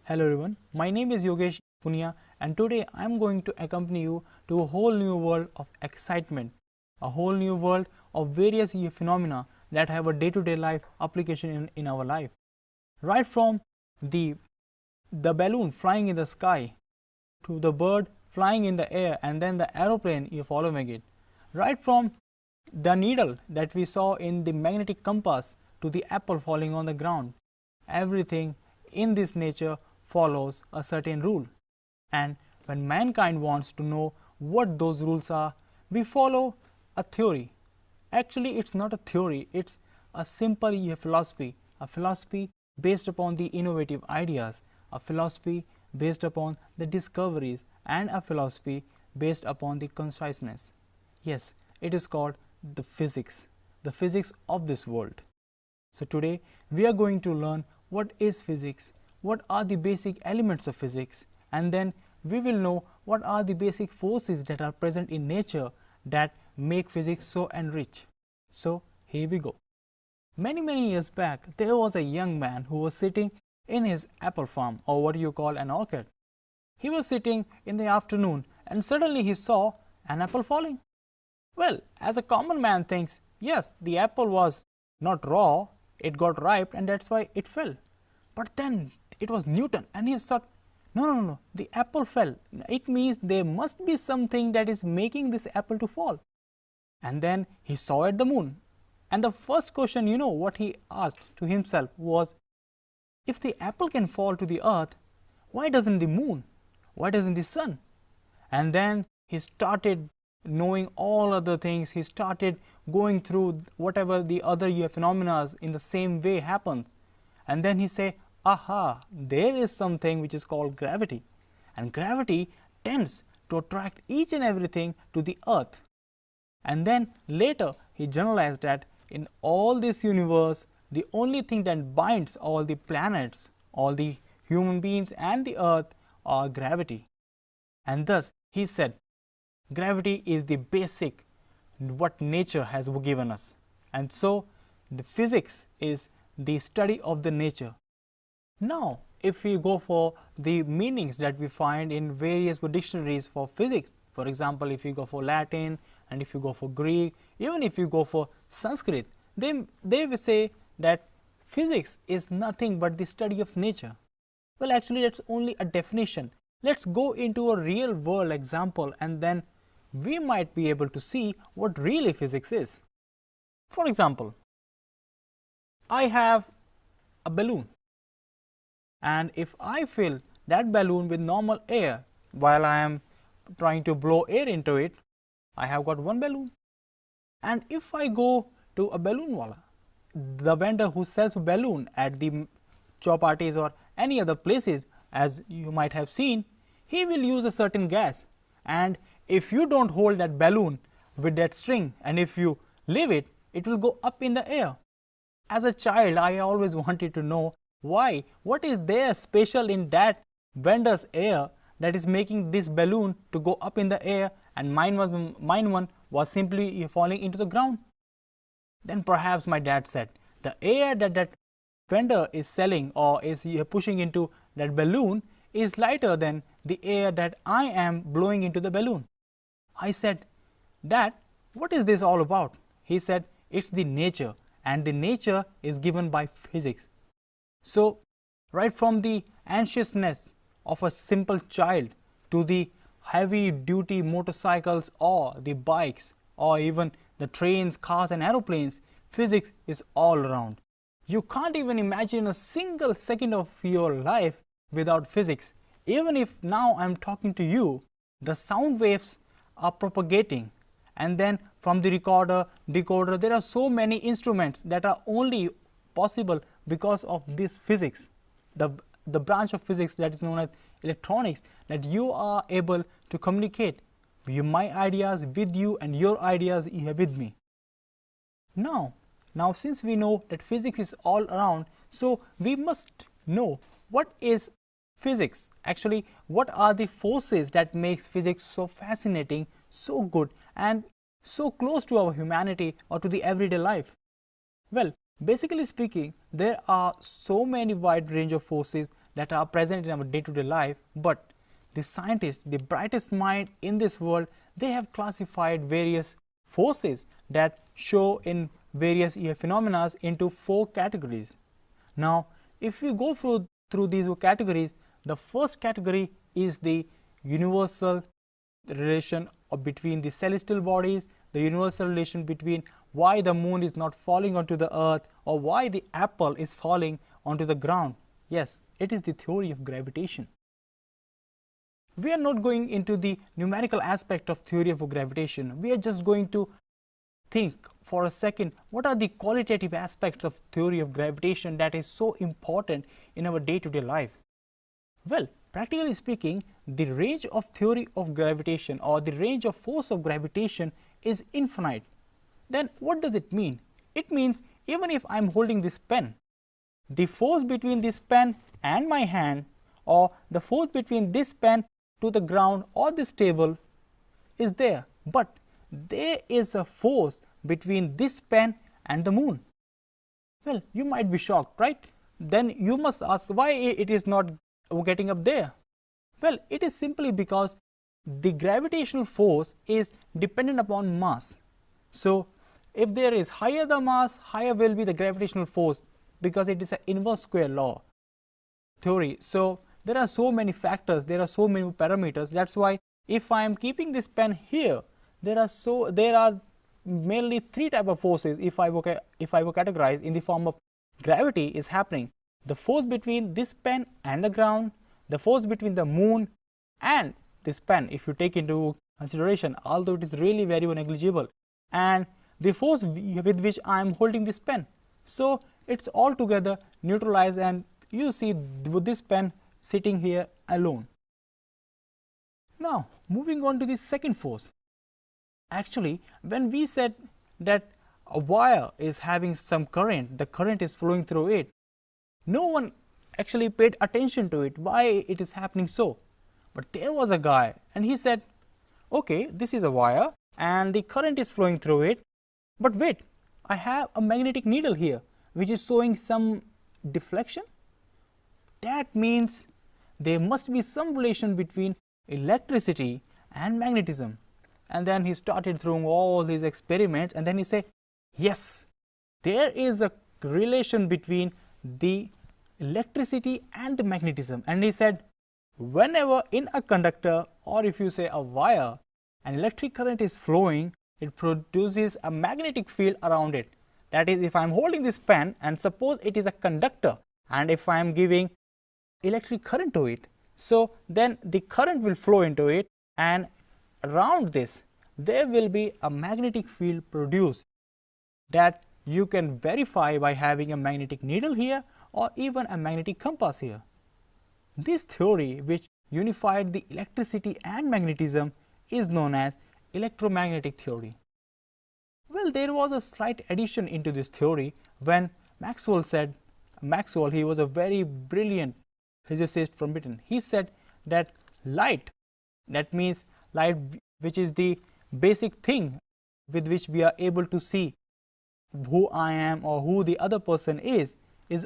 Hello everyone, my name is Yogesh Punia and today I am going to accompany you to a whole new world of excitement, a whole new world of various phenomena that have a day-to-day life application in our life. Right from the balloon flying in the sky to the bird flying in the air and then the aeroplane you following it. Right from the needle that we saw in the magnetic compass to the apple falling on the ground. Everything in this nature follows a certain rule. And when mankind wants to know what those rules are, we follow a theory. Actually, it's not a theory, it's a simple a philosophy based upon the innovative ideas, a philosophy based upon the discoveries, and a philosophy based upon the conciseness. Yes, it is called the physics of this world. So today we are going to learn what is physics, what are the basic elements of physics, and then we will know what are the basic forces that are present in nature that make physics so enriched. So here we go. Many years back, there was a young man who was sitting in his apple farm, or what you call an orchard. He was sitting in the afternoon and suddenly he saw an apple falling. Well, as a common man thinks, yes, the apple was not raw, it got ripe and that's why it fell. But then it was Newton and he thought, no, the apple fell. It means there must be something that is making this apple to fall. And then he saw at the moon. And the first question, what he asked to himself was, if the apple can fall to the earth, why doesn't the moon? Why doesn't the sun? And then he started knowing all other things. He started going through whatever the other phenomena in the same way happens. And then he say, aha, there is something which is called gravity. And gravity tends to attract each and everything to the earth. And then later he generalized that in all this universe, the only thing that binds all the planets, all the human beings and the earth are gravity. And thus he said, gravity is the basic what nature has given us. And so the physics is the study of the nature. Now if we go for the meanings that we find in various dictionaries for physics, for example, if you go for Latin and if you go for Greek, even if you go for Sanskrit, they will say that physics is nothing but the study of nature. Well, actually that's only a definition. Let's go into a real world example and then we might be able to see what really physics is. For example, I have a balloon, and if I fill that balloon with normal air while I am trying to blow air into it, I have got one balloon. And if I go to a balloon wala, the vendor who sells a balloon at the chowpatis or any other places, as you might have seen, he will use a certain gas, and if you don't hold that balloon with that string and if you leave it, it will go up in the air. As a child, I always wanted to know why, what is there special in that vendor's air that is making this balloon to go up in the air, and mine one was simply falling into the ground. Then perhaps my dad said, the air that vendor is selling or is pushing into that balloon is lighter than the air that I am blowing into the balloon. I said, Dad, what is this all about? He said, it's the nature, and the nature is given by physics. So right from the anxiousness of a simple child to the heavy duty motorcycles or the bikes or even the trains, cars and aeroplanes, physics is all around. You can't even imagine a single second of your life without physics. Even if now I am talking to you, the sound waves are propagating, and then from the recorder, decoder, there are so many instruments that are only possible because of this physics, the branch of physics that is known as electronics, that you are able to communicate my ideas with you and your ideas with me. Now since we know that physics is all around, so we must know what is physics. Actually, what are the forces that makes physics so fascinating, so good and so close to our humanity or to the everyday life? Well, basically speaking, there are so many wide range of forces that are present in our day-to-day life, but the scientists, the brightest mind in this world, they have classified various forces that show in various phenomena into 4 categories. Now, if we go through these categories, the first category is the universal relation between the celestial bodies, the universal relation between why the moon is not falling onto the earth or why the apple is falling onto the ground. Yes, it is the theory of gravitation. We are not going into the numerical aspect of theory of gravitation. We are just going to think for a second what are the qualitative aspects of theory of gravitation that is so important in our day-to-day life. Well, practically speaking, the range of theory of gravitation or the range of force of gravitation is infinite. Then what does it mean? It means even if I am holding this pen, the force between this pen and my hand, or the force between this pen to the ground or this table is there, but there is a force between this pen and the moon. Well, you might be shocked, right? Then you must ask why it is not getting up there. Well, it is simply because the gravitational force is dependent upon mass. So if there is higher the mass, higher will be the gravitational force, because it is an inverse square law theory. So there are so many factors, there are so many parameters. That's why if I am keeping this pen here, there are mainly 3 type of forces if I were categorized in the form of gravity is happening. The force between this pen and the ground, the force between the moon and this pen, if you take into consideration, although it is really very negligible, and the force with which I am holding this pen. So it's all together neutralized, and you see with this pen sitting here alone. Now moving on to the second force. Actually, when we said that a wire is having some current, the current is flowing through it, no one actually paid attention to it, why it is happening so. But there was a guy and he said, okay, this is a wire and the current is flowing through it, but wait, I have a magnetic needle here which is showing some deflection. That means there must be some relation between electricity and magnetism. And then he started throwing all these experiments, and then he said, yes, there is a relation between the electricity and the magnetism. And he said, whenever in a conductor, or if you say a wire, an electric current is flowing, it produces a magnetic field around it. That is, if I am holding this pen and suppose it is a conductor, and if I am giving electric current to it, so then the current will flow into it, and around this there will be a magnetic field produced that you can verify by having a magnetic needle here or even a magnetic compass here. This theory, which unified the electricity and magnetism, is known as electromagnetic theory. Well, there was a slight addition into this theory when Maxwell, he was a very brilliant physicist from Britain. He said that light, that means light which is the basic thing with which we are able to see who I am or who the other person is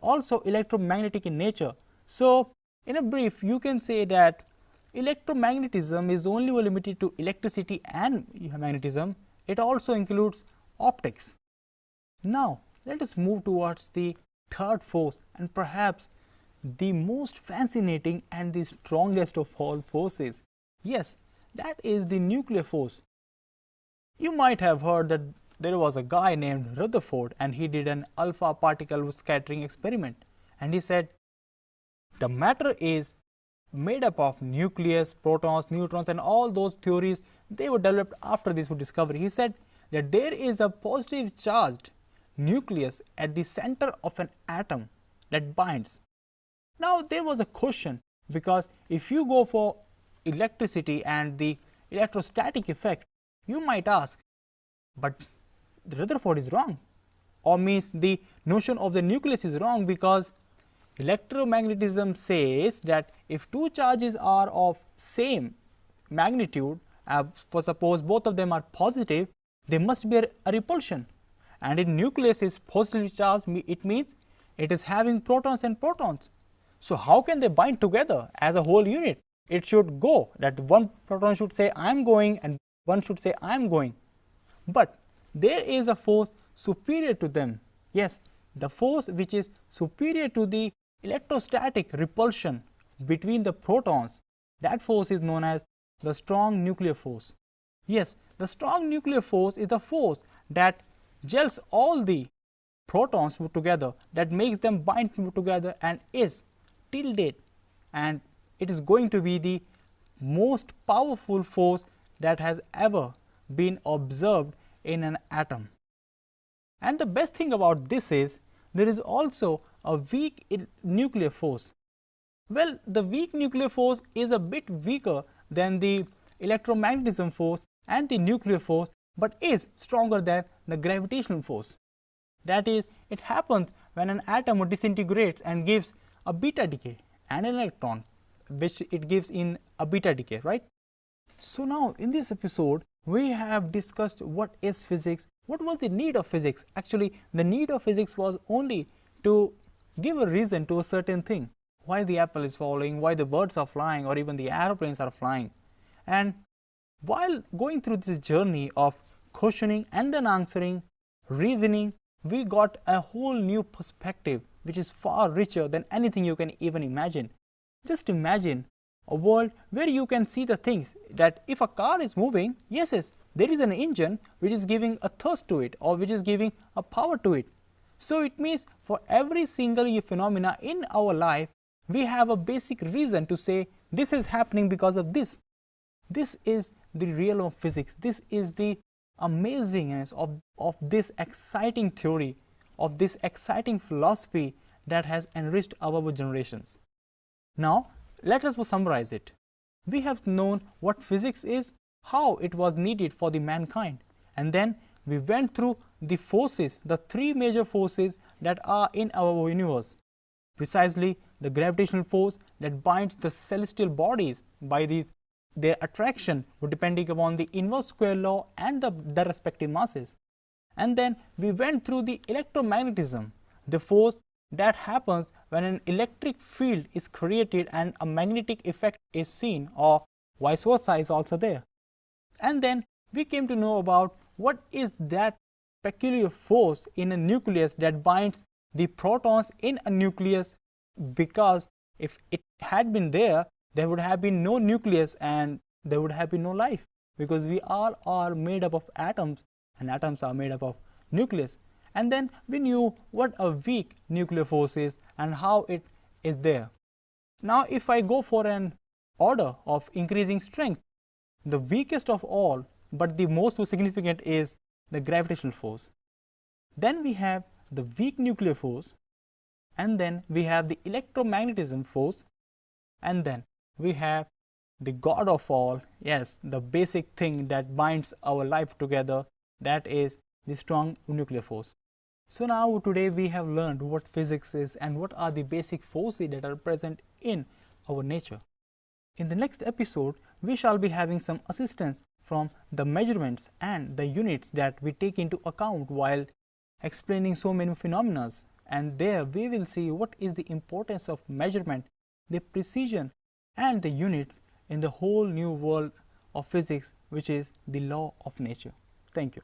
also electromagnetic in nature. So in a brief, you can say that electromagnetism is only limited to electricity and magnetism. It also includes optics. Now let us move towards the third force, and perhaps the most fascinating and the strongest of all forces. Yes, that is the nuclear force. You might have heard that there was a guy named Rutherford, and he did an alpha particle scattering experiment, and he said the matter is made up of nucleus, protons, neutrons, and all those theories, they were developed after this discovery. He said that there is a positive charged nucleus at the center of an atom that binds. Now there was a question, because if you go for electricity and the electrostatic effect, you might ask, but Rutherford is wrong, or means the notion of the nucleus is wrong, because electromagnetism says that if two charges are of same magnitude, for suppose both of them are positive, there must be a repulsion, and in nucleus is positively charged, it means it is having protons and protons. So how can they bind together as a whole unit? It should go, that one proton should say I am going and one should say I am going. But there is a force superior to them. Yes, the force which is superior to the electrostatic repulsion between the protons, that force is known as the strong nuclear force. Yes, the strong nuclear force is the force that gels all the protons together, that makes them bind together and is till date, and it is going to be the most powerful force that has ever been observed in an atom. And the best thing about this is there is also a weak nuclear force. Well, the weak nuclear force is a bit weaker than the electromagnetism force and the nuclear force, but is stronger than the gravitational force. That is, it happens when an atom disintegrates and gives a beta decay and an electron, which it gives in a beta decay, right? So now in this episode we have discussed what is physics, what was the need of physics. Actually, the need of physics was only to give a reason to a certain thing, why the apple is falling, why the birds are flying, or even the aeroplanes are flying. And while going through this journey of questioning and then answering, reasoning, we got a whole new perspective which is far richer than anything you can even imagine. Just imagine a world where you can see the things that if a car is moving, yes, there is an engine which is giving a thrust to it, or which is giving a power to it. So it means for every single phenomena in our life, we have a basic reason to say this is happening because of this. This is the realm of physics. This is the amazingness of this exciting theory, of this exciting philosophy that has enriched our generations. Now, let us summarize it. We have known what physics is, how it was needed for the mankind, and then we went through the forces, the three major forces that are in our universe. Precisely the gravitational force that binds the celestial bodies by their attraction depending upon the inverse square law and the respective masses. And then we went through the electromagnetism, the force that happens when an electric field is created and a magnetic effect is seen, or vice versa is also there. And then we came to know about what is that peculiar force in a nucleus that binds the protons in a nucleus, because if it had been there would have been no nucleus and there would have been no life, because we all are made up of atoms and atoms are made up of nucleus. And then we knew what a weak nuclear force is and how it is there. Now if I go for an order of increasing strength, the weakest of all but the most significant is the gravitational force. Then we have the weak nuclear force, and then we have the electromagnetism force, and then we have the god of all, yes, the basic thing that binds our life together, that is the strong nuclear force. So now today we have learned what physics is and what are the basic forces that are present in our nature. In the next episode, we shall be having some assistance from the measurements and the units that we take into account while explaining so many phenomena, and there we will see what is the importance of measurement, the precision and the units in the whole new world of physics, which is the law of nature. Thank you.